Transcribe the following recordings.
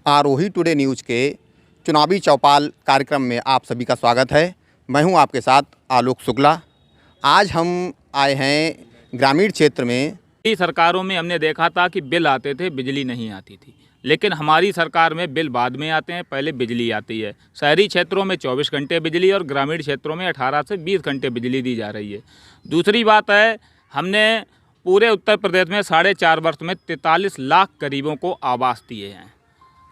आरोही today news के चुनावी चौपाल कार्यक्रम में आप सभी का स्वागत है। मैं हूं आपके साथ आलोक शुक्ला। आज हम आए हैं ग्रामीण क्षेत्र में। सरकारों में हमने देखा था कि बिल आते थे, बिजली नहीं आती थी, लेकिन हमारी सरकार में बिल बाद में आते हैं, पहले बिजली आती है। शहरी क्षेत्रों में 24 घंटे बिजली और ग्रामीण क्षेत्रों में 18 से 20 घंटे बिजली दी जा रही है। दूसरी बात है, हमने पूरे उत्तर प्रदेश में 4.5 वर्ष में 43 लाख गरीबों को आवास दिए हैं।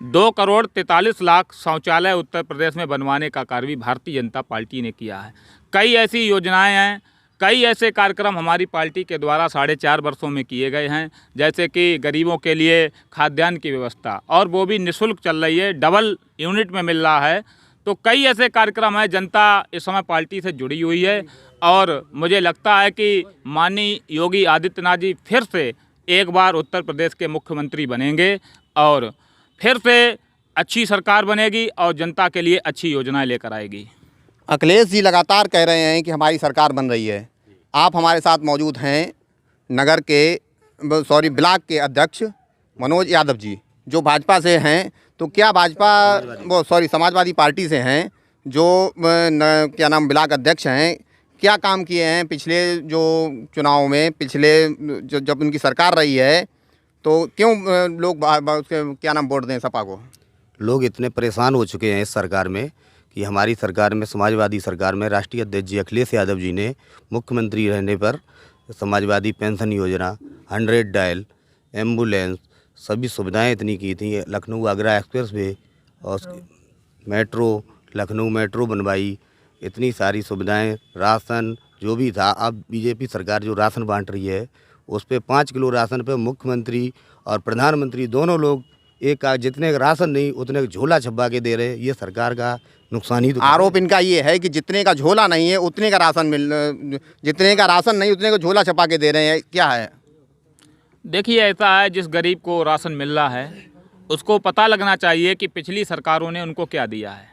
2,43,00,000 शौचालय उत्तर प्रदेश में बनवाने का कार्य भी भारतीय जनता पार्टी ने किया है। कई ऐसी योजनाएं हैं, कई ऐसे कार्यक्रम हमारी पार्टी के द्वारा 4.5 वर्षों में किए गए हैं, जैसे कि गरीबों के लिए खाद्यान्न की व्यवस्था, और वो भी निःशुल्क चल रही है, डबल यूनिट में मिल रहा है। तो कई ऐसे कार्यक्रम हैं। जनता इस समय पार्टी से जुड़ी हुई है और मुझे लगता है कि माननीय योगी आदित्यनाथ जी फिर से एक बार उत्तर प्रदेश के मुख्यमंत्री बनेंगे और फिर से अच्छी सरकार बनेगी और जनता के लिए अच्छी योजनाएं लेकर आएगी। अखिलेश जी लगातार कह रहे हैं कि हमारी सरकार बन रही है। आप हमारे साथ मौजूद हैं ब्लॉक के अध्यक्ष मनोज यादव जी, जो भाजपा से हैं। तो क्या समाजवादी पार्टी से हैं, जो ब्लॉक अध्यक्ष हैं। क्या काम किए हैं पिछले जो चुनाव में, जब उनकी सरकार रही है, तो क्यों लोग उसके वोट दें सपा को? लोग इतने परेशान हो चुके हैं इस सरकार में कि हमारी सरकार में, समाजवादी सरकार में, राष्ट्रीय अध्यक्ष जी अखिलेश यादव जी ने मुख्यमंत्री रहने पर समाजवादी पेंशन योजना, 100 डायल, एम्बुलेंस, सभी सुविधाएं इतनी की थी। लखनऊ आगरा एक्सप्रेस वे और मेट्रो, लखनऊ मेट्रो बनवाई, इतनी सारी सुविधाएं, राशन जो भी था। अब बीजेपी सरकार जो राशन बांट रही है, उस पर 5 किलो राशन पे मुख्यमंत्री और प्रधानमंत्री दोनों लोग जितने का राशन नहीं उतने का झोला छपा के दे रहे हैं। ये सरकार का नुकसान ही। आरोप इनका ये है कि जितने का झोला नहीं है उतने का राशन नहीं उतने का झोला छपा के दे रहे हैं। क्या है? देखिए, ऐसा है, जिस गरीब को राशन मिल रहा है उसको पता लगना चाहिए कि पिछली सरकारों ने उनको क्या दिया है।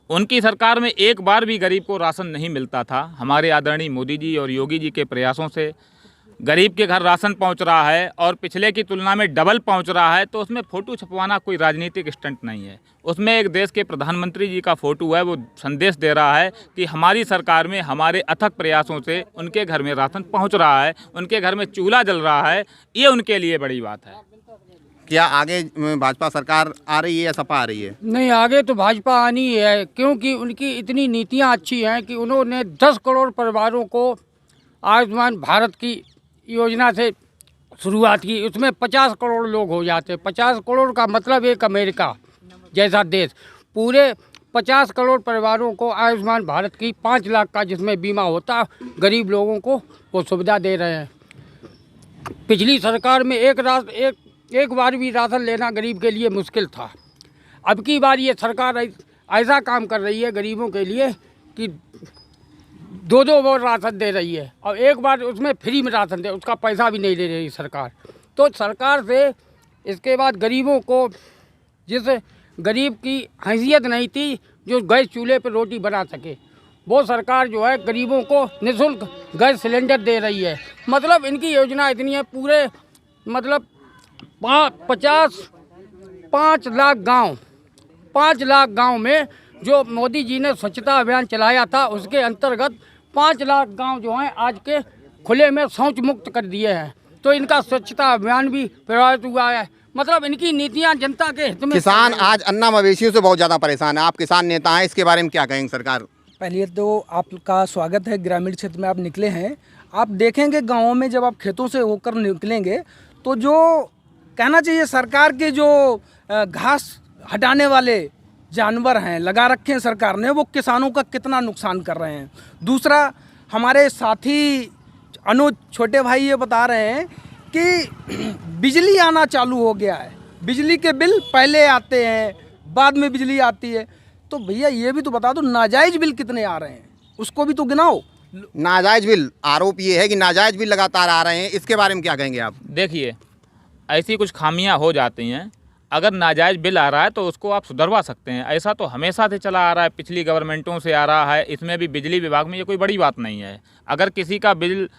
उनकी सरकार में एक बार भी गरीब को राशन नहीं मिलता था। हमारे आदरणीय मोदी जी और योगी जी के प्रयासों से गरीब के घर राशन पहुंच रहा है और पिछले की तुलना में डबल पहुंच रहा है। तो उसमें फ़ोटो छपवाना कोई राजनीतिक स्टंट नहीं है। उसमें एक देश के प्रधानमंत्री जी का फ़ोटो है। वो संदेश दे रहा है कि हमारी सरकार में हमारे अथक प्रयासों से उनके घर में राशन पहुंच रहा है, उनके घर में चूल्हा जल रहा है। ये उनके लिए बड़ी बात है। क्या आगे भाजपा सरकार आ रही है या सपा आ रही है? नहीं, आगे तो भाजपा आनी है, क्योंकि उनकी इतनी नीतियाँ अच्छी हैं कि उन्होंने 10 करोड़ परिवारों को आयुष्मान भारत की योजना से शुरुआत की। उसमें 50 करोड़ लोग हो जाते। 50 करोड़ का मतलब एक अमेरिका जैसा देश। पूरे 50 करोड़ परिवारों को आयुष्मान भारत की 5 लाख का जिसमें बीमा होता, गरीब लोगों को वो सुविधा दे रहे हैं। पिछली सरकार में एक बार भी राशन लेना गरीब के लिए मुश्किल था। अब की बार ये सरकार ऐसा काम कर रही है गरीबों के लिए कि 2-2 बार राशन दे रही है और एक बार उसमें फ्री में राशन दे, उसका पैसा भी नहीं ले रही सरकार। तो सरकार से इसके बाद गरीबों को, जिस गरीब की हैसियत नहीं थी जो गैस चूल्हे पर रोटी बना सके, वो सरकार जो है गरीबों को निःशुल्क गैस सिलेंडर दे रही है। मतलब इनकी योजना इतनी है, पूरे मतलब 5 लाख गाँव में जो मोदी जी ने स्वच्छता अभियान चलाया था, उसके अंतर्गत 5 लाख गांव जो हैं आज के खुले में शौच मुक्त कर दिए हैं। तो इनका स्वच्छता अभियान भी प्रभावित हुआ है। मतलब इनकी नीतियां जनता के हित में। किसान आज अन्ना मवेशियों से बहुत ज़्यादा परेशान है। आप किसान नेता हैं, इसके बारे में क्या कहेंगे सरकार? पहले तो आपका स्वागत है। ग्रामीण क्षेत्र में आप निकले हैं। आप देखेंगे गाँवों में जब आप खेतों से होकर निकलेंगे तो जो कहना चाहिए, सरकार के जो घास हटाने वाले जानवर हैं लगा रखे हैं सरकार ने, वो किसानों का कितना नुकसान कर रहे हैं। दूसरा, हमारे साथी अनुज छोटे भाई ये बता रहे हैं कि बिजली आना चालू हो गया है। बिजली के बिल पहले आते हैं, बाद में बिजली आती है। तो भैया ये भी तो बता दो, नाजायज़ बिल कितने आ रहे हैं, उसको भी तो गिनाओ। नाजायज़ बिल, आरोप ये है कि नाजायज़ बिल लगातार आ रहे हैं। इसके बारे में क्या कहेंगे आप? देखिए, ऐसी कुछ खामियां हो जाती हैं। अगर नाजायज़ बिल आ रहा है तो उसको आप सुधरवा सकते हैं। ऐसा तो हमेशा से चला आ रहा है, पिछली गवर्नमेंटों से आ रहा है। इसमें भी बिजली विभाग में ये कोई बड़ी बात नहीं है। अगर किसी का बिल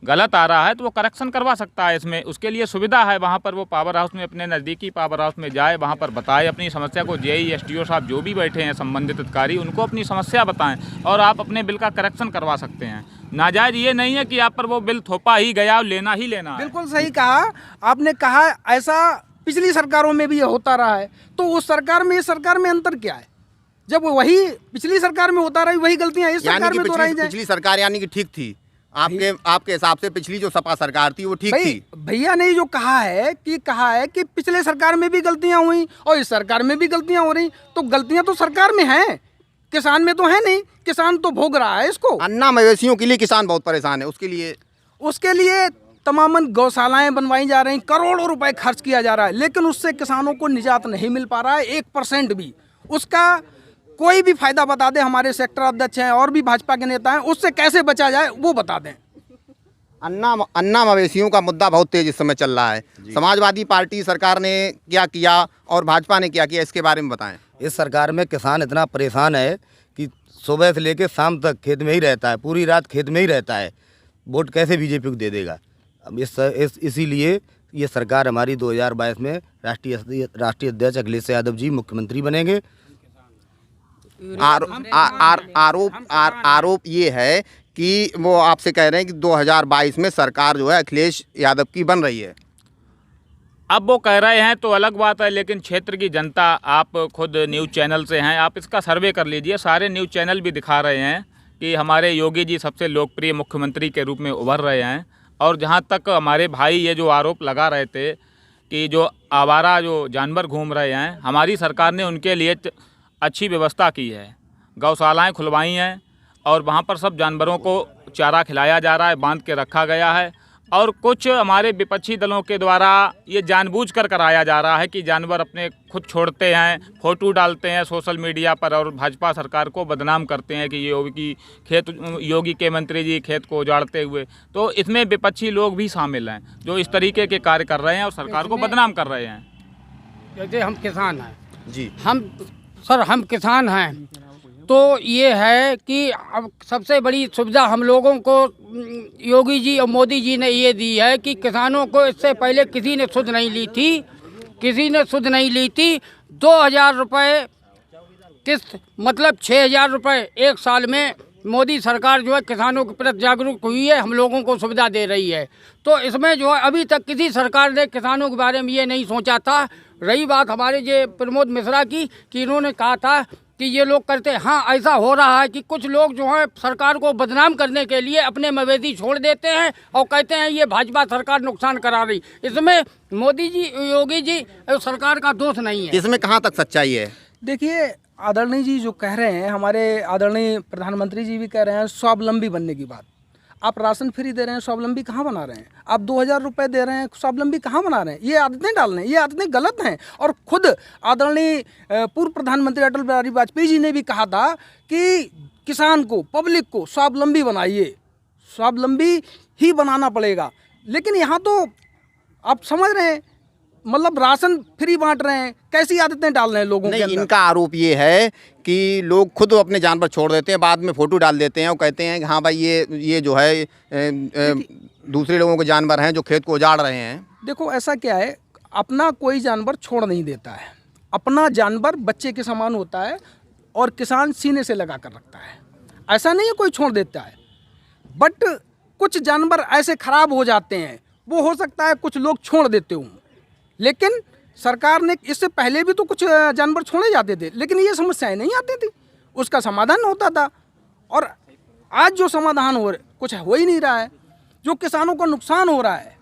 गलत आ रहा है तो वो करेक्शन करवा सकता है। इसमें उसके लिए सुविधा है, वहाँ पर वो पावर हाउस में, अपने नज़दीकी पावर हाउस में जाए, वहाँ पर बताए अपनी समस्या को। जेई एसडीओ साहब जो भी बैठे हैं संबंधित अधिकारी, उनको अपनी समस्या बताएं और आप अपने बिल का करेक्शन करवा सकते हैं। नाजायज़ ये नहीं है कि आप पर वो बिल थोपा ही गया और लेना ही लेना है। बिल्कुल सही कहा आपने। कहा ऐसा पिछली सरकारों में भी ये होता रहा है, तो उस सरकार में इस सरकार में अंतर क्या है? जब वही पिछली सरकार में होता रही वही गलतियां इस सरकार में दोहराई जाए। पिछली सरकार यानी कि ठीक थी आपके हिसाब से? पिछली जो सपा सरकार थी वो ठीक थी? भैया ने जो कहा है कि पिछले सरकार में भी गलतियां हुई और इस सरकार में भी गलतियां हो रही, तो गलतियां तो सरकार में हैं, किसान में तो है नहीं। किसान तो भोग रहा है इसको। अन्ना मवेशियों के लिए किसान बहुत परेशान है। उसके लिए तमामन गौशालाएं बनवाई जा रही, करोड़ों रुपए खर्च किया जा रहा है, लेकिन उससे किसानों को निजात नहीं मिल पा रहा है 1% भी। उसका कोई भी फायदा बता दें, हमारे सेक्टर अध्यक्ष हैं और भी भाजपा के नेता हैं, उससे कैसे बचा जाए वो बता दें। अन्ना मवेशियों का मुद्दा बहुत तेज इस समय चल रहा है। समाजवादी पार्टी सरकार ने क्या किया और भाजपा ने क्या किया, इसके बारे में बताएं। इस सरकार में किसान इतना परेशान है कि सुबह से लेकर शाम तक खेत में ही रहता है, पूरी रात खेत में ही रहता है। वोट कैसे बीजेपी को दे देगा? अब इसीलिए ये सरकार हमारी 2022 में राष्ट्रीय अध्यक्ष अखिलेश यादव जी मुख्यमंत्री बनेंगे। आरोप ये है कि वो आपसे कह रहे हैं कि 2022 में सरकार जो है अखिलेश यादव की बन रही है। अब वो कह रहे हैं तो अलग बात है, लेकिन क्षेत्र की जनता, आप खुद न्यूज़ चैनल से हैं, आप इसका सर्वे कर लीजिए। सारे न्यूज़ चैनल भी दिखा रहे हैं कि हमारे योगी जी सबसे लोकप्रिय मुख्यमंत्री के रूप में उभर रहे हैं। और जहाँ तक हमारे भाई ये जो आरोप लगा रहे थे कि जो आवारा जो जानवर घूम रहे हैं, हमारी सरकार ने उनके लिए अच्छी व्यवस्था की है। गौशालाएं खुलवाई हैं और वहाँ पर सब जानवरों को चारा खिलाया जा रहा है, बांध के रखा गया है। और कुछ हमारे विपक्षी दलों के द्वारा ये जानबूझकर कराया जा रहा है कि जानवर अपने खुद छोड़ते हैं, फ़ोटो डालते हैं सोशल मीडिया पर और भाजपा सरकार को बदनाम करते हैं कि योगी के मंत्री जी खेत को उजाड़ते हुए। तो इसमें विपक्षी लोग भी शामिल हैं जो इस तरीके के कार्य कर रहे हैं और सरकार को बदनाम कर रहे हैं। जैसे हम किसान हैं जी, हम किसान हैं, तो ये है कि अब सबसे बड़ी सुविधा हम लोगों को योगी जी और मोदी जी ने ये दी है कि किसानों को इससे पहले किसी ने सुध नहीं ली थी। 2000 रुपये किस्त, मतलब 6000 रुपये एक साल में मोदी सरकार जो है किसानों के प्रति जागरूक हुई है, हम लोगों को सुविधा दे रही है। तो इसमें जो है अभी तक किसी सरकार ने किसानों के बारे में ये नहीं सोचा था। रही बात हमारे जो प्रमोद मिश्रा की कि इन्होंने कहा था कि ये लोग करते हैं, हाँ ऐसा हो रहा है कि कुछ लोग जो है सरकार को बदनाम करने के लिए अपने मवेशी छोड़ देते हैं और कहते हैं ये भाजपा सरकार नुकसान करा रही। इसमें मोदी जी, योगी जी सरकार का दोष नहीं है। इसमें कहाँ तक सच्चाई है? देखिए, आदरणीय जी जो कह रहे हैं, हमारे आदरणीय प्रधानमंत्री जी भी कह रहे हैं स्वावलंबी बनने की बात। आप राशन फ्री दे रहे हैं, स्वावलंबी कहाँ बना रहे हैं? आप 2000 रुपये दे रहे हैं, स्वावलंबी कहाँ बना रहे हैं? ये आदतें डाल रहे हैं, ये आदतें गलत हैं। और खुद आदरणीय पूर्व प्रधानमंत्री अटल बिहारी वाजपेयी जी ने भी कहा था कि किसान को, पब्लिक को स्वावलंबी बनाइए, स्वावलंबी ही बनाना पड़ेगा। लेकिन यहाँ तो आप समझ रहे हैं, मतलब राशन फ्री बांट रहे हैं, कैसी आदतें डाल रहे हैं लोगों के अंदर। इनका आरोप ये है कि लोग खुद अपने जानवर छोड़ देते हैं, बाद में फ़ोटो डाल देते हैं और कहते हैं कि हाँ भाई ये जो है दूसरे लोगों के जानवर हैं जो खेत को उजाड़ रहे हैं। देखो ऐसा क्या है, अपना कोई जानवर छोड़ नहीं देता है। अपना जानवर बच्चे के समान होता है और किसान सीने से लगा कर रखता है। ऐसा नहीं है कोई छोड़ देता है, बट कुछ जानवर ऐसे खराब हो जाते हैं, वो हो सकता है कुछ लोग छोड़ देते हों, लेकिन सरकार ने इससे पहले भी तो कुछ जानवर छोड़े जाते थे, लेकिन ये समस्याएं नहीं आती थी, उसका समाधान होता था। और आज जो समाधान कुछ हो ही नहीं रहा है। जो किसानों को नुकसान हो रहा है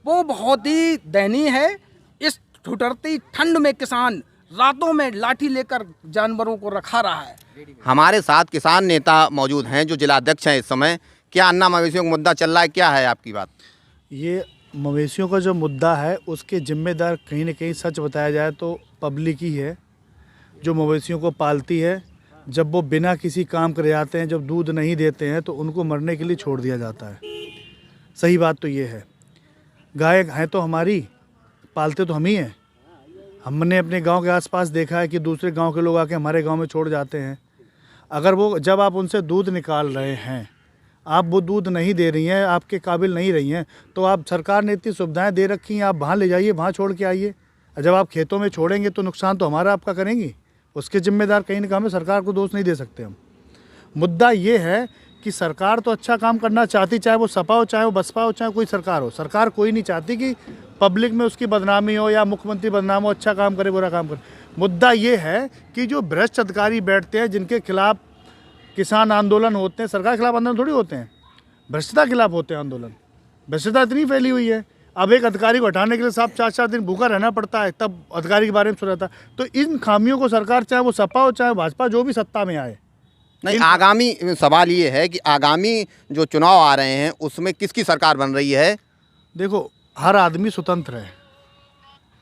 वो बहुत ही दयनीय है। इस ठुठरती ठंड में किसान रातों में लाठी लेकर जानवरों को रखा रहा है। हमारे साथ किसान नेता मौजूद हैं जो जिलाध्यक्ष हैं इस समय। क्या अन्ना मवेशियों का मुद्दा चल रहा है, क्या है आपकी बात? ये मवेशियों का जो मुद्दा है उसके जिम्मेदार कहीं न कहीं सच बताया जाए तो पब्लिक ही है, जो मवेशियों को पालती है। जब वो बिना किसी काम करे जाते हैं, जब दूध नहीं देते हैं, तो उनको मरने के लिए छोड़ दिया जाता है। सही बात तो ये है। गाय हैं तो हमारी, पालते तो हम ही हैं। हमने अपने गांव के आसपास देखा है कि दूसरे गांव के लोग आके हमारे गांव में छोड़ जाते हैं। अगर वो, जब आप उनसे दूध निकाल रहे हैं आप वो दूध नहीं दे रही हैं, आपके काबिल नहीं रही हैं, तो आप सरकार ने इतनी सुविधाएं दे रखी हैं, आप वहाँ ले जाइए, वहाँ छोड़ के आइए। जब आप खेतों में छोड़ेंगे तो नुकसान तो हमारा आपका करेंगी, उसके जिम्मेदार कहीं ना कहीं, सरकार को दोष नहीं दे सकते हम। मुद्दा ये है कि सरकार तो अच्छा काम करना चाहती, चाहे वो सपा हो, चाहे वो बसपा हो, चाहे कोई सरकार हो। सरकार कोई नहीं चाहती कि पब्लिक में उसकी बदनामी हो या मुख्यमंत्री बदनाम हो, अच्छा काम करे बुरा काम करे। मुद्दा ये है कि जो भ्रष्ट अधिकारी बैठते हैं, जिनके खिलाफ किसान आंदोलन होते हैं, सरकार के खिलाफ आंदोलन थोड़ी होते हैं, भ्रष्टता के खिलाफ होते हैं आंदोलन। भ्रष्टता इतनी फैली हुई है, अब एक अधिकारी को हटाने के लिए साहब 4-4 दिन भूखा रहना पड़ता है, तब अधिकारी के बारे में सुना था। तो इन खामियों को सरकार, चाहे वो सपा हो चाहे भाजपा, जो भी सत्ता में आए। नहीं, आगामी सवाल ये है कि आगामी जो चुनाव आ रहे हैं उसमें किसकी सरकार बन रही है? देखो, हर आदमी स्वतंत्र है,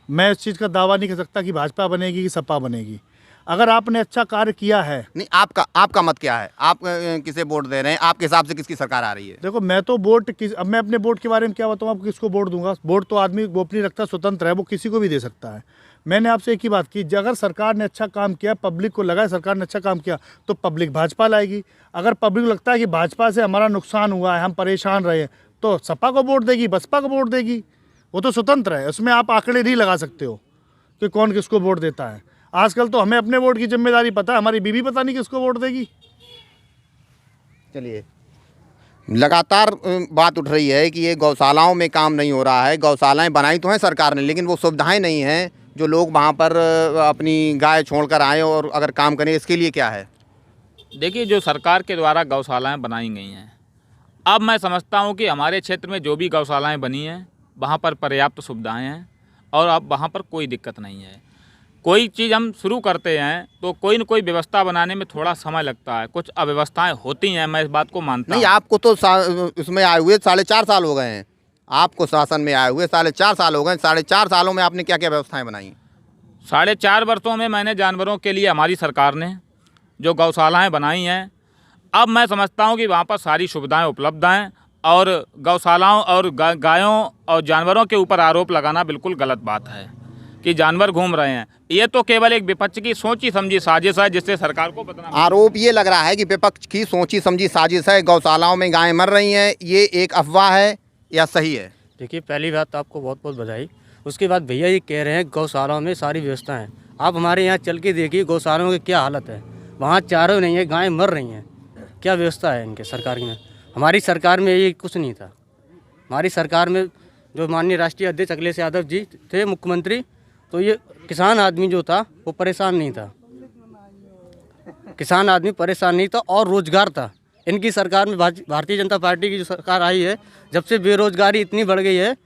मैं इस चीज़ का दावा नहीं कर सकता कि भाजपा बनेगी कि सपा बनेगी। अगर आपने अच्छा कार्य किया है। नहीं, आपका मत क्या है? आप किसे वोट दे रहे हैं? आपके हिसाब से किसकी सरकार आ रही है? देखो, मैं तो अब मैं अपने वोट के बारे में क्या बताऊँ, आप किसको वोट दूंगा? वोट तो आदमी वो अपनी रखता, स्वतंत्र है, वो किसी को भी दे सकता है। मैंने आपसे एक ही बात की, अगर सरकार ने अच्छा काम किया, पब्लिक को लगा है सरकार ने अच्छा काम किया, तो पब्लिक भाजपा लाएगी। अगर पब्लिक को लगता है कि भाजपा से हमारा नुकसान हुआ है, हम परेशान रहे, तो सपा को वोट देगी, बसपा को वोट देगी। वो तो स्वतंत्र है, उसमें आप आंकड़े नहीं लगा सकते हो कि कौन किसको वोट देता है। आजकल तो हमें अपने वोट की जिम्मेदारी पता है, हमारी बीवी पता नहीं किसको वोट देगी। चलिए, लगातार बात उठ रही है कि ये गौशालाओं में काम नहीं हो रहा है। गौशालाएं बनाई तो हैं सरकार ने, लेकिन वो सुविधाएं नहीं हैं जो लोग वहाँ पर अपनी गाय छोड़कर आएँ और अगर काम करें। इसके लिए क्या है? देखिए, जो सरकार के द्वारा गौशालाएं बनाई गई हैं, अब मैं समझता हूं कि हमारे क्षेत्र में जो भी गौशालाएं बनी हैं वहां पर पर्याप्त सुविधाएं हैं और अब वहां पर कोई दिक्कत नहीं है। कोई चीज़ हम शुरू करते हैं तो कोई न कोई व्यवस्था बनाने में थोड़ा समय लगता है, कुछ अव्यवस्थाएं होती हैं, मैं इस बात को मानता हूं। नहीं, आपको तो उसमें आए हुए 4.5 साल हो गए हैं, आपको शासन में आए हुए 4.5 साल हो गए। 4.5 सालों में आपने क्या क्या व्यवस्थाएं बनाई? 4.5 वर्षों में मैंने जानवरों के लिए हमारी सरकार ने जो गौशालाएं बनाई हैं, अब मैं समझता हूं कि वहां पर सारी सुविधाएं उपलब्ध हैं और गौशालाओं और गायों और जानवरों के ऊपर आरोप लगाना बिल्कुल गलत बात है कि जानवर घूम रहे हैं। ये तो केवल एक विपक्ष की सोची समझी साजिश है जिससे सरकार को बदनाम। आरोप ये लग रहा है कि विपक्ष की सोची समझी साजिश है, गौशालाओं में गायें मर रही हैं, ये एक अफवाह है या सही है? देखिए, पहली बात तो आपको बहुत बहुत बधाई। उसके बाद भैया ये कह रहे हैं गौशालाओं में सारी व्यवस्था है। आप हमारे यहाँ चल के देखिए गौशालाओं की क्या हालत है, वहाँ चारों नहीं है, गायें मर रही हैं। क्या व्यवस्था है इनके सरकार में? हमारी सरकार में ये कुछ नहीं था। हमारी सरकार में जो माननीय राष्ट्रीय अध्यक्ष अखिलेश यादव जी थे मुख्यमंत्री, तो ये किसान आदमी जो था वो परेशान नहीं था, किसान आदमी परेशान नहीं था और रोजगार था। इनकी सरकार में भारतीय जनता पार्टी की जो सरकार आई है, जब से बेरोजगारी इतनी बढ़ गई है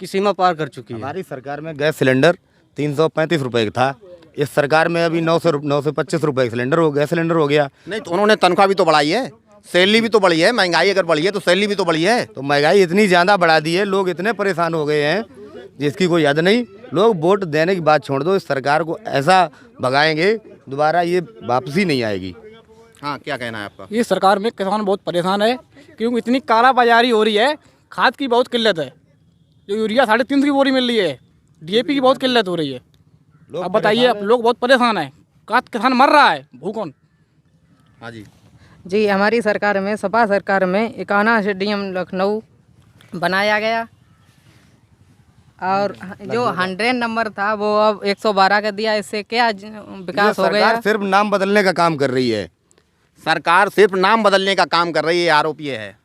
कि सीमा पार कर चुकी है। हमारी सरकार में गैस सिलेंडर 335 रुपये का था, इस सरकार में अभी 925 रुपये का सिलेंडर हो, गैस सिलेंडर हो गया। नहीं, तो उन्होंने तनख्वाह भी तो बढ़ाई है, सैलरी भी तो बढ़ी है। महंगाई अगर बढ़ी है तो सैलरी भी तो बढ़ी है। तो महंगाई इतनी ज़्यादा बढ़ा दी है, लोग इतने परेशान हो गए हैं जिसकी कोई याद नहीं। लोग वोट देने की बात छोड़ दो, इस सरकार को ऐसा भगाएंगे दोबारा ये वापसी नहीं आएगी। हाँ, क्या कहना है आपका? ये सरकार में किसान बहुत परेशान है क्योंकि इतनी कालाबाजारी हो रही है, खाद की बहुत किल्लत है। जो यूरिया 350 की बोरी मिल रही है, DAP की बहुत किल्लत हो रही है। अब बताइए, अब लोग बहुत परेशान हैं, किसान मर रहा है भूखों। हाँ जी, हमारी सरकार में, सपा सरकार में 51 स्टेडियम लखनऊ बनाया गया और जो 100 नंबर था वो अब 112 का दिया। इससे क्या विकास हो गया? सरकार सिर्फ नाम बदलने का काम कर रही है। सरकार सिर्फ नाम बदलने का काम कर रही है, आरोप ये है।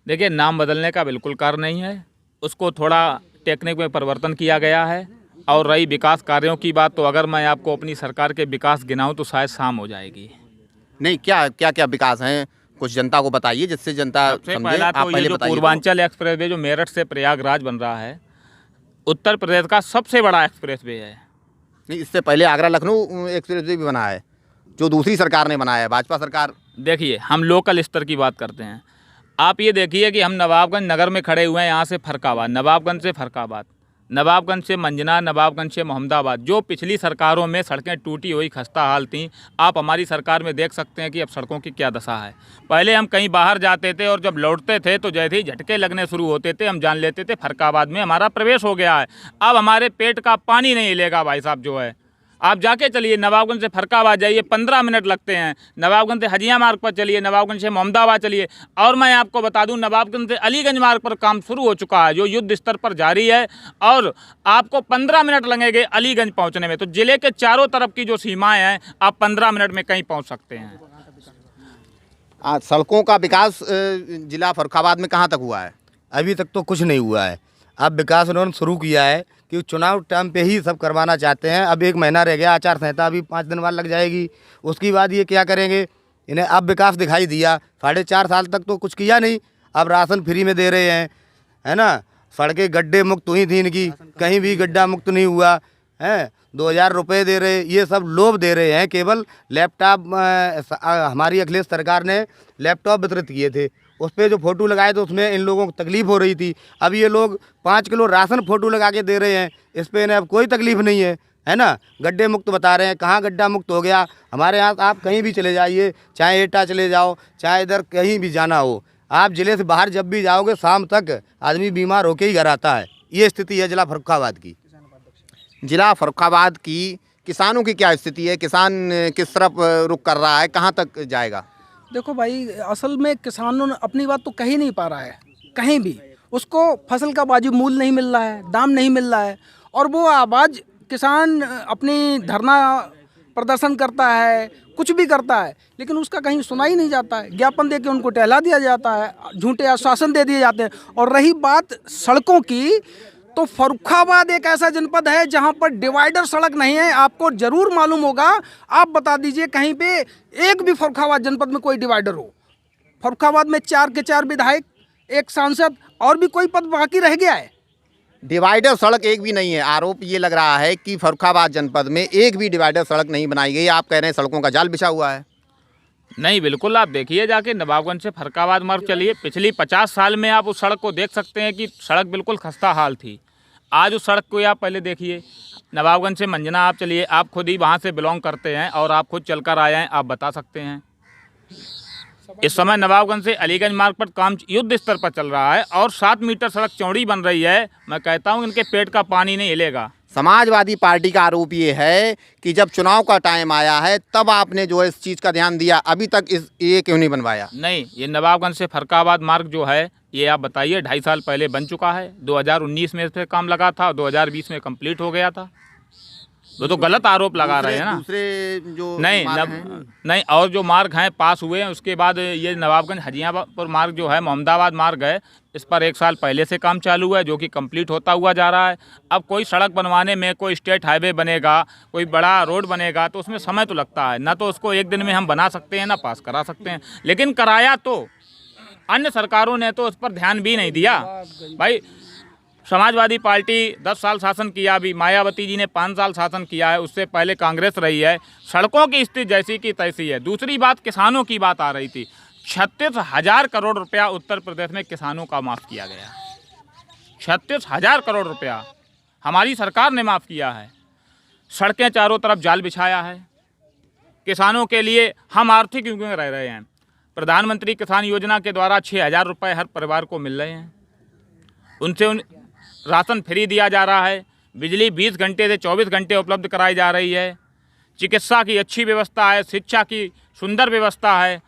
देखिए, नाम बदलने का बिल्कुल कार्य नहीं है, उसको थोड़ा टेक्निक में परिवर्तन किया गया है। और रही विकास कार्यों की बात, तो अगर मैं आपको अपनी सरकार के विकास गिनाऊं तो शायद शाम हो जाएगी। नहीं, क्या क्या क्या विकास हैं, कुछ जनता को बताइए जिससे जनता सबसे समझे। पहला आप तो ये पहले जो बताइए। पूर्वांचल एक्सप्रेस वे जो मेरठ से प्रयागराज बन रहा है, उत्तर प्रदेश का सबसे बड़ा एक्सप्रेस वे है। नहीं, इससे पहले आगरा लखनऊ एक्सप्रेस वे भी बना है, जो दूसरी सरकार ने बनाया है, भाजपा सरकार। देखिए, हम लोकल स्तर की बात करते हैं। आप ये देखिए कि हम नवाबगंज नगर में खड़े हुए हैं, यहाँ से फरकाबाद, नवाबगंज से फरकाबाद, नवाबगंज से मंजना, नवाबगंज से मोहम्मदाबाद। जो पिछली सरकारों में सड़कें टूटी हुई खस्ता हाल थी, आप हमारी सरकार में देख सकते हैं कि अब सड़कों की क्या दशा है। पहले हम कहीं बाहर जाते थे और जब लौटते थे तो जैसे ही झटके लगने शुरू होते थे हम जान लेते थे फरकाबाद में हमारा प्रवेश हो गया है। अब हमारे पेट का पानी नहीं हिलेगा भाई साहब। जो है आप जाके चलिए नवाबगंज से फरकाबाद जाइए 15 मिनट लगते हैं, नवाबगंज से हजिया मार्ग पर चलिए, नवाबगंज से मोहम्मदाबाद चलिए। और मैं आपको बता दूं नवाबगंज से अलीगंज मार्ग पर काम शुरू हो चुका है जो युद्ध स्तर पर जारी है और आपको 15 मिनट लगेंगे अलीगंज पहुंचने में। तो जिले के चारों तरफ की जो सीमाएं हैं आप 15 मिनट में कहीं पहुंच सकते हैं। सड़कों का विकास जिला फर्रुखाबाद में कहाँ तक हुआ है? अभी तक तो कुछ नहीं हुआ है। अब विकास उन्होंने शुरू किया है कि चुनाव टाइम पे ही सब करवाना चाहते हैं। अब 1 महीना रह गया, आचार संहिता अभी 5 दिन बाद लग जाएगी, उसके बाद ये क्या करेंगे? इन्हें अब विकास दिखाई दिया, 4.5 साल तक तो कुछ किया नहीं। अब राशन फ्री में दे रहे हैं, है ना। सड़कें गड्ढे मुक्त हुई थी इनकी, कहीं भी गड्ढा मुक्त नहीं हुआ है। 2000 रुपये दे रहे, ये सब लोभ दे रहे हैं। केवल लैपटॉप हमारी अखिलेश सरकार ने लैपटॉप वितरित किए थे, उस पर जो फ़ोटो लगाए थे उसमें इन लोगों को तकलीफ़ हो रही थी। अब ये लोग 5 किलो राशन फ़ोटो लगा के दे रहे हैं, इस पर इन्हें अब कोई तकलीफ़ नहीं है ना। गड्ढे मुक्त बता रहे हैं, कहाँ गड्ढा मुक्त हो गया? हमारे यहाँ आप कहीं भी चले जाइए, चाहे एटा चले जाओ, चाहे इधर कहीं भी जाना हो, आप ज़िले से बाहर जब भी जाओगे शाम तक आदमी बीमार होकर ही घर आता है। ये स्थिति है जिला फर्रुखाबाद की। जिला फर्रुखाबाद की किसानों की क्या स्थिति है? किसान किस तरफ रुख कर रहा है, कहाँ तक जाएगा? देखो भाई, असल में किसानों ने अपनी बात तो कह ही नहीं पा रहा है कहीं भी। उसको फसल का वाजिब मूल्य नहीं मिल रहा है, दाम नहीं मिल रहा है, और वो आवाज़ किसान अपनी धरना प्रदर्शन करता है, कुछ भी करता है, लेकिन उसका कहीं सुना ही नहीं जाता है। ज्ञापन दे के उनको टहला दिया जाता है, झूठे आश्वासन दे दिए जाते हैं। और रही बात सड़कों की, तो फर्रुखाबाद एक ऐसा जनपद है जहां पर डिवाइडर सड़क नहीं है। आपको जरूर मालूम होगा, आप बता दीजिए कहीं पे एक भी फर्रुखाबाद जनपद में कोई डिवाइडर हो। फर्रुखाबाद में 4 के 4 विधायक, 1 सांसद, और भी कोई पद बाकी रह गया है? डिवाइडर सड़क एक भी नहीं है। आरोप ये लग रहा है कि फर्रुखाबाद जनपद में एक भी डिवाइडर सड़क नहीं बनाई गई। आप कह रहे हैं सड़कों का जाल बिछा हुआ है। नहीं, बिल्कुल आप देखिए जाके नवाबगंज से फरकाबाद मार्ग चलिए, पिछली 50 साल में आप उस सड़क को देख सकते हैं कि सड़क बिल्कुल खस्ता हाल थी। आज उस सड़क को आप पहले देखिए। नवाबगंज से मंजना आप चलिए, आप खुद ही वहाँ से बिलोंग करते हैं और आप खुद चलकर आए हैं, आप बता सकते हैं। इस समय नवाबगंज से अलीगंज मार्ग पर काम युद्ध स्तर पर चल रहा है और 7 मीटर सड़क चौड़ी बन रही है। मैं कहता हूँ इनके पेट का पानी नहीं हिलेगा। समाजवादी पार्टी का आरोप ये है कि जब चुनाव का टाइम आया है तब आपने जो है इस चीज़ का ध्यान दिया, अभी तक ये क्यों नहीं बनवाया? नहीं, ये नवाबगंज से फरकाबाद मार्ग जो है ये आप बताइए 2.5 साल पहले बन चुका है। 2019 में इस पर काम लगा था, 2020 में कंप्लीट हो गया था। वो तो गलत आरोप लगा रहे हैं ना। दूसरे जो नहीं, और जो मार्ग हैं पास हुए हैं। उसके बाद ये नवाबगंज हजियापुर मार्ग जो है, मोहम्मदाबाद मार्ग है, इस पर 1 साल पहले से काम चालू है जो कि कंप्लीट होता हुआ जा रहा है। अब कोई सड़क बनवाने में, कोई स्टेट हाईवे बनेगा, कोई बड़ा रोड बनेगा तो उसमें समय तो लगता है। ना तो उसको एक दिन में हम बना सकते हैं, ना पास करा सकते हैं। लेकिन कराया तो अन्य सरकारों ने तो उस पर ध्यान भी नहीं दिया। भाई समाजवादी पार्टी 10 साल शासन किया, अभी मायावती जी ने 5 साल शासन किया है, उससे पहले कांग्रेस रही है। सड़कों की स्थिति जैसी की तैसी है। दूसरी बात, किसानों की बात आ रही थी। 36,000 करोड़ रुपया उत्तर प्रदेश में किसानों का माफ़ किया गया। 36,000 करोड़ रुपया हमारी सरकार ने माफ़ किया है। सड़कें चारों तरफ जाल बिछाया है। किसानों के लिए हम आर्थिक युग में रह रहे हैं। प्रधानमंत्री किसान योजना के द्वारा 6,000 रुपये हर परिवार को मिल रहे हैं। उनसे राशन फ्री दिया जा रहा है। बिजली 20 घंटे से 24 घंटे उपलब्ध कराई जा रही है। चिकित्सा की अच्छी व्यवस्था है, शिक्षा की सुंदर व्यवस्था है।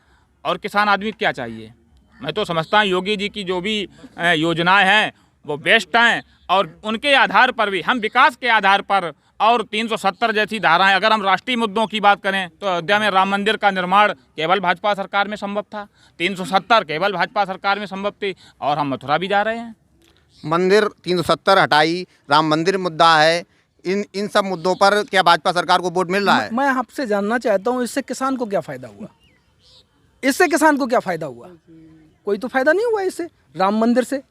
और किसान आदमी क्या चाहिए? मैं तो समझता हूँ योगी जी की जो भी योजनाएं हैं वो बेस्ट हैं, और उनके आधार पर भी हम विकास के आधार पर, और 370 जैसी धाराएं, अगर हम राष्ट्रीय मुद्दों की बात करें तो अयोध्या में राम मंदिर का निर्माण केवल भाजपा सरकार में संभव था। 370 केवल भाजपा सरकार में संभव थी, और हम मथुरा भी जा रहे हैं। मंदिर 370 हटाई, राम मंदिर मुद्दा है, इन सब मुद्दों पर क्या भाजपा सरकार को वोट मिल रहा है? मैं आपसे जानना चाहता हूँ, इससे किसान को क्या फ़ायदा हुआ? इससे किसान को क्या फ़ायदा हुआ? कोई तो फ़ायदा नहीं हुआ इससे। राम मंदिर से,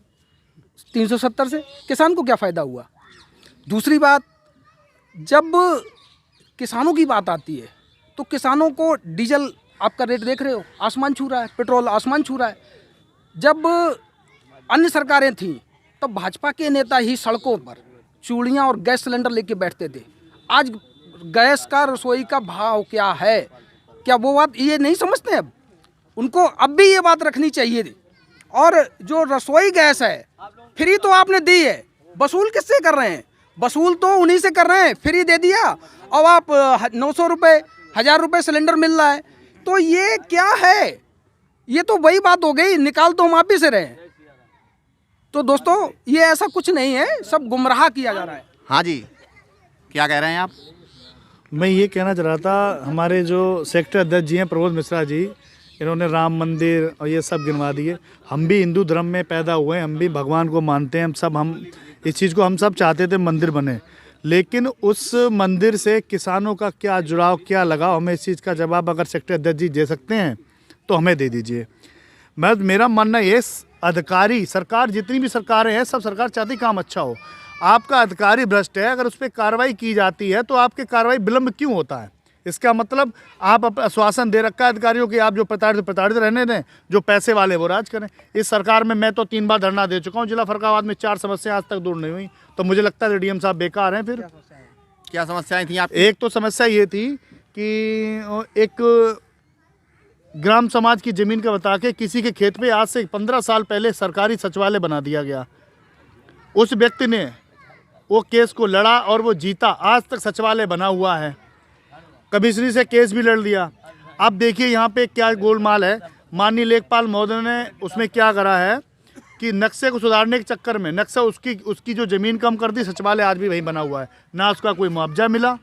370 से किसान को क्या फ़ायदा हुआ? दूसरी बात, जब किसानों की बात आती है तो किसानों को डीजल आपका रेट देख रहे हो, आसमान छू रहा है, पेट्रोल आसमान छू रहा है। जब अन्य सरकारें थीं तो भाजपा के नेता ही सड़कों पर चूड़ियाँ और गैस सिलेंडर लेके बैठते थे। आज गैस का, रसोई का भाव क्या है, क्या वो बात ये नहीं समझते? अब उनको अब भी ये बात रखनी चाहिए थी। और जो रसोई गैस है फ्री तो आपने दी है, वसूल किससे कर रहे हैं? वसूल तो उन्हीं से कर रहे हैं, फ्री दे दिया और आप 900 रुपये 1000 रुपये सिलेंडर मिल रहा है। तो ये क्या है? ये तो वही बात हो गई, निकाल तो हम आप ही से रहे हैं। तो दोस्तों ये ऐसा कुछ नहीं है, सब गुमराह किया जा रहा है। हाँ जी, क्या कह रहे हैं आप? मैं ये कहना चाह रहा था, हमारे जो सेक्टर अध्यक्ष जी हैं प्रबोध मिश्रा जी, इन्होंने राम मंदिर और ये सब गिनवा दिए। हम भी हिंदू धर्म में पैदा हुए हैं, हम भी भगवान को मानते हैं, हम इस चीज़ को हम सब चाहते थे मंदिर बने, लेकिन उस मंदिर से किसानों का क्या जुड़ाव, क्या लगाव, हमें इस चीज़ का जवाब अगर सेक्टर अध्यक्ष जी दे सकते हैं तो हमें दे दीजिए। मेरा मानना ये, अधिकारी सरकार जितनी भी सरकारें हैं, सब सरकार चाहती काम अच्छा हो। आपका अधिकारी भ्रष्ट है, अगर उस पर कार्रवाई की जाती है तो आपकी कार्रवाई विलम्ब क्यों होता है? इसका मतलब आप आश्वासन दे रखा है अधिकारियों की, आप जो प्रताड़ित रहने दें, जो पैसे वाले वो राज करें। इस सरकार में मैं तो 3 बार धरना दे चुका हूँ, जिला फरक्काबाद में 4 समस्याएं आज तक दूर नहीं हुई। तो मुझे लगता है डीएम साहब बेकार हैं। फिर क्या समस्याएं थी आप? एक तो समस्या ये थी कि एक ग्राम समाज की ज़मीन का बता के किसी के खेत पे आज से 15 साल पहले सरकारी सचिवालय बना दिया गया। उस व्यक्ति ने वो केस को लड़ा और वो जीता, आज तक सचिवालय बना हुआ है। कमिश्नरी से केस भी लड़ लिया। अब देखिए यहाँ पे क्या गोलमाल है। माननीय लेखपाल महोदय ने उसमें क्या करा है कि नक्शे को सुधारने के चक्कर में नक्शा उसकी जो ज़मीन कम कर दी, सचिवालय आज भी वहीं बना हुआ है। ना उसका कोई मुआवजा मिला,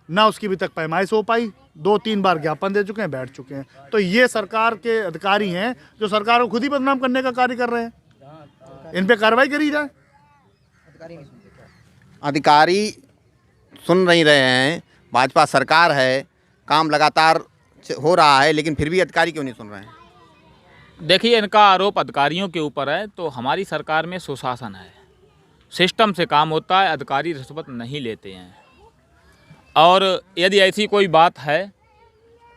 ना उसकी अभी तक पैमाइश हो पाई। 2-3 बार ज्ञापन दे चुके हैं, बैठ चुके हैं। तो ये सरकार के अधिकारी हैं जो सरकार को खुद ही बदनाम करने का कार्य कर रहे हैं। इन पे कार्रवाई करी जाए। अधिकारी सुन नहीं रहे हैं, भाजपा सरकार है, काम लगातार हो रहा है, लेकिन फिर भी अधिकारी क्यों नहीं सुन रहे हैं? देखिए, इनका आरोप अधिकारियों के ऊपर है, तो हमारी सरकार में सुशासन है, सिस्टम से काम होता है, अधिकारी रिश्वत नहीं लेते हैं। और यदि ऐसी कोई बात है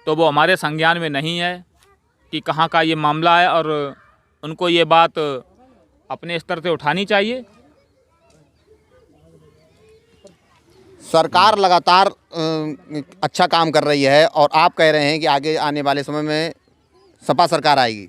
तो वो हमारे संज्ञान में नहीं है कि कहाँ का ये मामला है, और उनको ये बात अपने स्तर से उठानी चाहिए। सरकार लगातार अच्छा काम कर रही है और आप कह रहे हैं कि आगे आने वाले समय में सपा सरकार आएगी।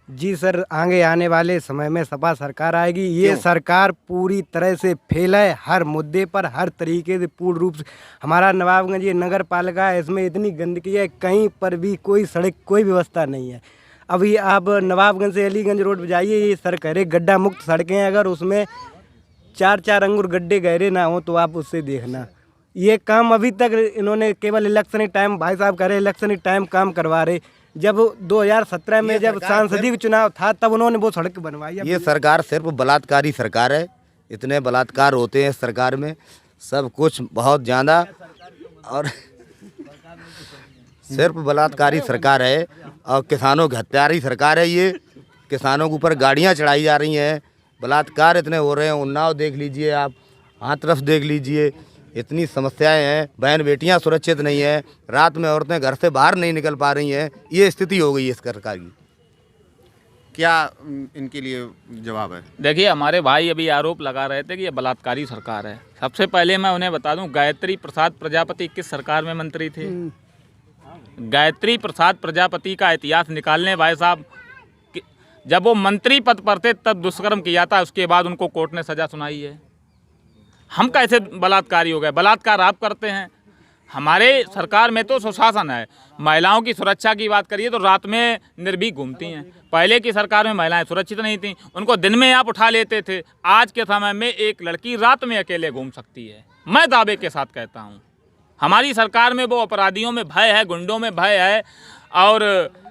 जी सर, आगे आने वाले समय में सपा सरकार आएगी। ये क्यों? सरकार पूरी तरह से फेल है, हर मुद्दे पर, हर तरीके से पूर्ण रूप से। हमारा नवाबगंज ये नगर पालिका है, इसमें इतनी गंदगी है, कहीं पर भी कोई सड़क, कोई व्यवस्था नहीं है। अभी आप नवाबगंज से अलीगंज रोड पर जाइए, ये सड़क है गड्ढा मुक्त सड़कें हैं। अगर उसमें 4-4 अंगुर गड्ढे गहरे ना हो तो आप उससे देखना। ये काम अभी तक इन्होंने केवल इलेक्शनी टाइम, भाई साहब कह रहे इलेक्शनी टाइम काम करवा रहे। जब 2017 में जब सांसदीय चुनाव था तब उन्होंने वो सड़क बनवाई। ये सरकार सिर्फ बलात्कारी सरकार है। इतने बलात्कार होते हैं सरकार में, सब कुछ बहुत ज़्यादा, और सिर्फ बलात्कारी सरकार है और किसानों की हत्यारी सरकार है। ये किसानों के ऊपर गाड़ियाँ चढ़ाई जा रही हैं, बलात्कार इतने हो रहे हैं। उन्नाव देख लीजिए आप, हाथरस देख लीजिए, इतनी समस्याएं हैं। बहन बेटियां सुरक्षित नहीं है, रात में औरतें घर से बाहर नहीं निकल पा रही हैं। ये स्थिति हो गई है इस सरकार की। क्या इनके लिए जवाब है? देखिए, हमारे भाई अभी आरोप लगा रहे थे कि ये बलात्कारी सरकार है। सबसे पहले मैं उन्हें बता दूं, गायत्री प्रसाद प्रजापति किस सरकार में मंत्री थे? गायत्री प्रसाद प्रजापति का इतिहास निकालने भाई साहब, जब वो मंत्री पद पर थे तब दुष्कर्म किया था, उसके बाद उनको कोर्ट ने सजा सुनाई है। हम कैसे बलात्कारी हो गए? बलात्कार आप करते हैं। हमारे सरकार में तो सुशासन है। महिलाओं की सुरक्षा की बात करिए तो रात में निर्भीक घूमती हैं। पहले की सरकार में महिलाएं सुरक्षित नहीं थीं, उनको दिन में आप उठा लेते थे। आज के समय में एक लड़की रात में अकेले घूम सकती है। मैं दावे के साथ कहता हूं, हमारी सरकार में वो अपराधियों में भय है, गुंडों में भय है। और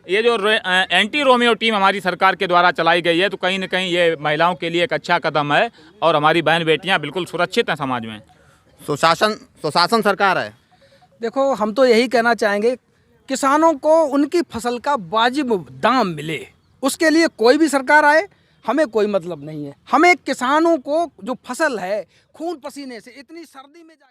ये जो एंटी रोमियो टीम हमारी सरकार के द्वारा चलाई गई है, तो कहीं ना कहीं ये महिलाओं के लिए एक अच्छा कदम है और हमारी बहन बेटियां बिल्कुल सुरक्षित हैं समाज में। सुशासन सरकार है। देखो, हम तो यही कहना चाहेंगे, किसानों को उनकी फसल का वाजिब दाम मिले, उसके लिए कोई भी सरकार आए हमें कोई मतलब नहीं है। हमें किसानों को जो फसल है खून पसीने से इतनी सर्दी में